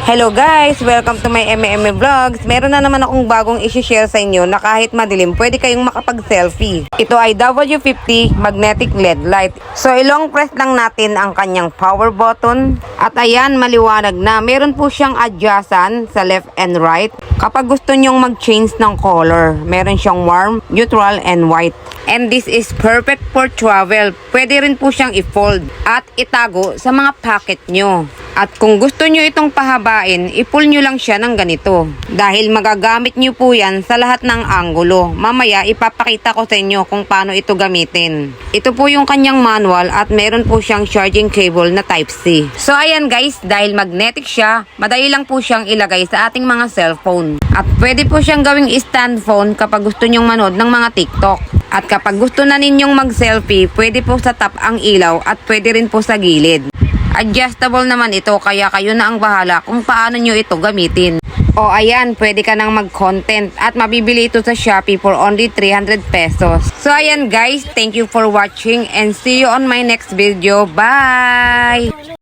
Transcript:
Hello guys! Welcome to my MME Vlogs. Meron na naman akong bagong isi-share sa inyo na kahit madilim, pwede kayong makapag-selfie. Ito ay W50 Magnetic LED Light. So, ilong press lang natin ang kanyang power button. At ayan, maliwanag na. Meron po siyang adjustan sa left and right. Kapag gusto nyong mag-change ng color, meron siyang warm, neutral, and white. And this is perfect for travel. Pwede rin po siyang i-fold at itago sa mga pocket nyo. At kung gusto nyo itong pahabain, i-pull nyo lang siya ng ganito. Dahil magagamit nyo po yan sa lahat ng anggulo. Mamaya ipapakita ko sa inyo kung paano ito gamitin. Ito po yung kanyang manual at meron po siyang charging cable na Type-C. So ayan guys, dahil magnetic siya, madali lang po siyang ilagay sa ating mga cellphone. At pwede po siyang gawing stand phone kapag gusto nyong manood ng mga TikTok. At kapag gusto na ninyong mag-selfie, pwede po sa top ang ilaw at pwede rin po sa gilid. Adjustable naman ito kaya kayo na ang bahala kung paano nyo ito gamitin. O ayan, pwede ka nang mag-content at mabibili ito sa Shopee for only 300 pesos. So ayan guys, thank you for watching and see you on my next video. Bye!